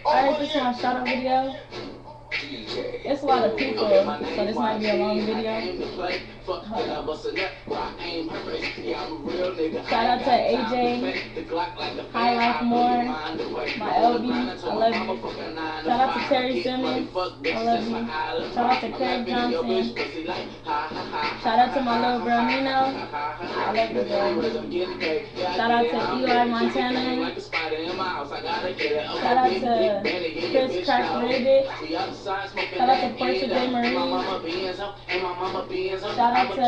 Alright, this is my shout out video. It's a lot of people, so this might be a long video. Shout out to AJ, High Life More, my LB, I love you. Shout out to Terry Simmons, I love you. Shout out to Craig Johnson. Shout out to my little bro Nino, I love you, bro. Shout out to Eli Montana. Shout out to Chris Crack Ribbit. Shout out to Portia J. Marie. Shout out to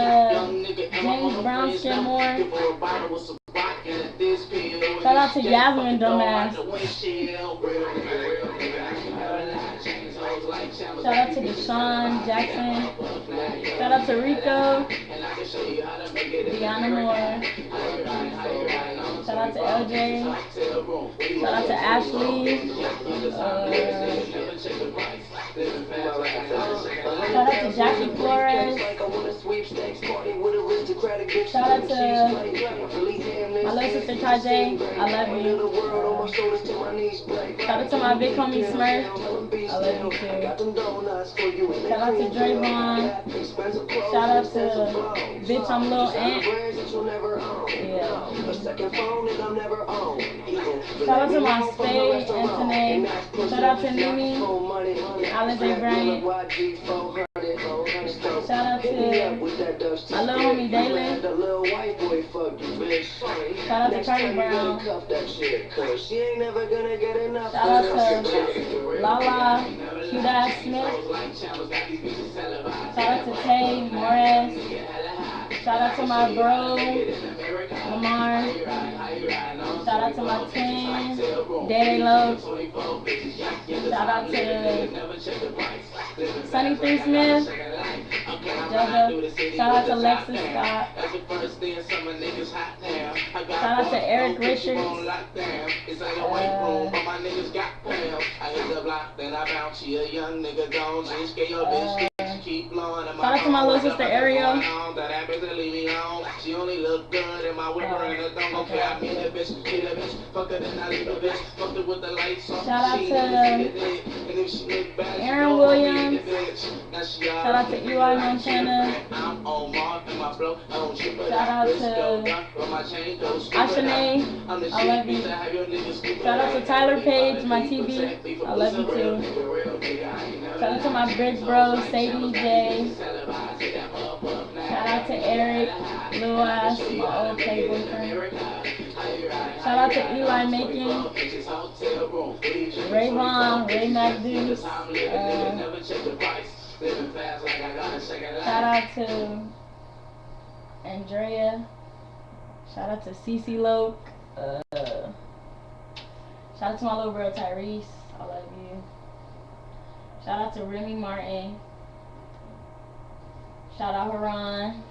James Brown Skidmore. Shout out to Yasmin Dumbass. Shout out to Deshaun Jackson. Shout out to Rico. Deanna Moore. Shout out to LJ. Shout out to Ashley. Shout out to Jackie Flores. Shout out to my little sister Tajay. I love you. Shout out to my big homie Smurf. I love you too. Shout out to Draymond. Shout out to Bitch I'm Lil Ant. Yeah. Shout out to my Spade, Anthony. Shout out to Nini, Alizé Bryant. Shout out to my little homie Dalen. Shout out to Cardi Brown. Shout out to Lala, Cute Ass Smith. Shout out to Tay Morris. Shout out to my bro, Lamar. Shout out to my twin, Daddy Love. Shout out to Sunny 3 Smith. Jojo. Shout out to Lexus Scott. Shout out to Eric Richards. Shout out to my little sister Ariel. She only look good in my whipper and I don't care. I mean that bitch, get that bitch, fuck her then I leave the bitch, fuck her with the lights off. Shout out to Aaron Williams. Shout out to Eli Montana. Shout out to Ashanae. I love you. Shout out to Tyler Page, my TV. I love you too. Shout out to my bridge bro, Sadie J. Shout out to Eric, Lil Ass, my old playboy friend. Shout out to Eli Macon, Rayvon, Ray McDuce. Shout out to Andrea. Shout out to Cece Loke. Shout out to my little bro Tyrese. I love you. Shout out to Remy Martin. Shout out Haran.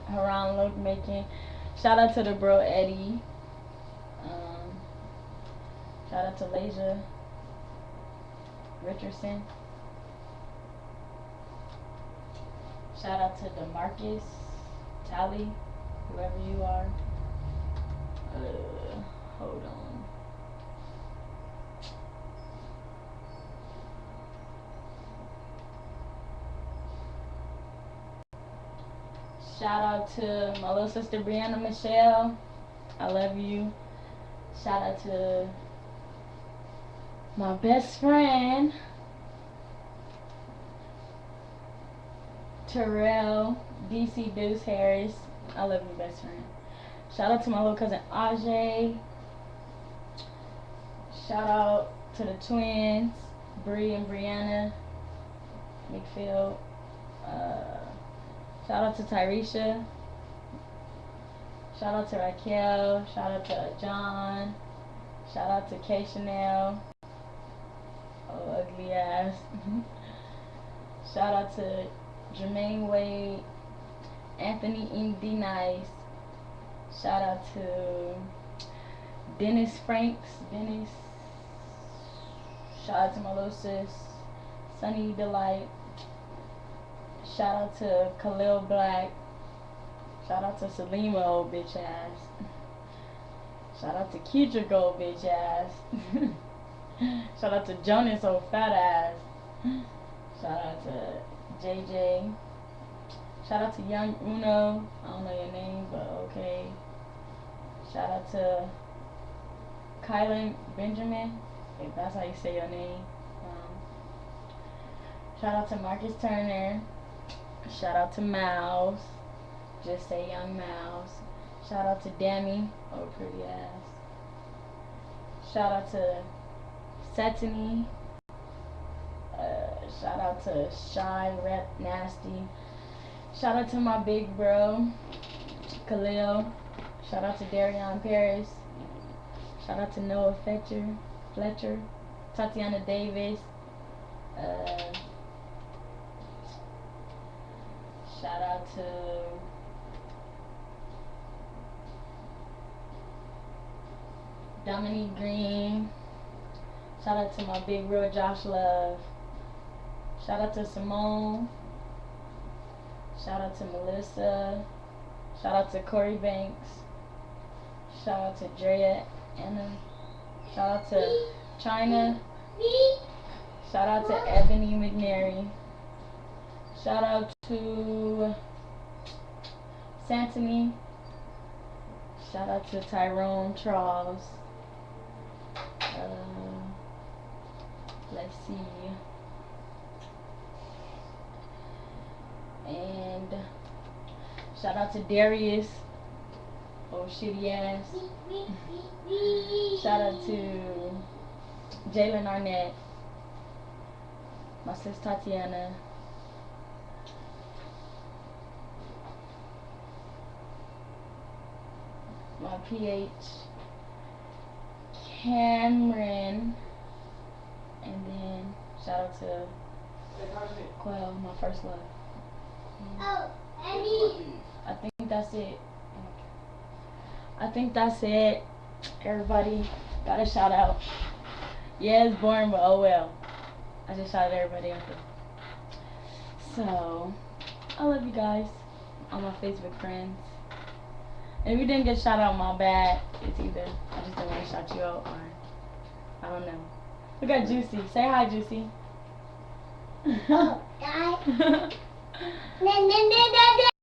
Haran Look Making. Shout out to the bro Eddie. Shout out to Lasia Richardson. Shout out to DeMarcus Tally, whoever you are. Hold on. Shout out to my little sister Brianna Michelle. I love you. Shout out to my best friend Terrell DC Deuce Harris. I love you, best friend. Shout out to my little cousin Ajay. Shout out to the twins, Bree and Brianna McPhail. Shout out to Tyresha. Shout out to Raquel. Shout out to John. Shout out to K Chanel. Oh, ugly ass. Shout out to Jermaine Wade. Anthony Indy Nice. Shout out to Dennis Franks. Dennis. Shout out to my little sis, Sunny Delight. Shout out to Khalil Black. Shout out to Salima, old bitch ass. Shout out to Keidra Gold bitch ass. Shout out to Jonas old fat ass. Shout out to JJ. Shout out to Young Uno. I don't know your name, but okay. Shout out to Kylan Benjamin, if that's how you say your name. Shout out to Marcus Turner. Shout out to Mouse. Just say Young Mouse. Shout out to Demi. Oh, pretty ass. Shout out to Setany. Shout out to Shy Rep Nasty. Shout out to my big bro, Khalil. Shout out to Darion Paris. Shout out to Noah Fletcher. Tatiana Davis. Shout out to Dominique Green. Shout out to my big bro Josh Love. Shout out to Simone. Shout out to Melissa. Shout out to Corey Banks. Shout out to Drea Anna. Shout out to China. Shout out to Ebony McNary. Shout out to Santony. Shout out to Tyrone Charles. Let's see. And shout out to Darius. Oh, shitty ass. Shout out to Jalen Arnett. My sis Tatiana. My PH Cameron. And then shout out to Quell, my first love. Oh, Annie. I think that's it. I think that's it. Everybody got a shout out. Yeah, it's boring, but oh well. I just shouted everybody out there. So, I love you guys. All my Facebook friends. And if you didn't get shout out, my bad. It's either I just didn't want to shout you out or I don't know. Look at Juicy. Say hi, Juicy. Oh, guys.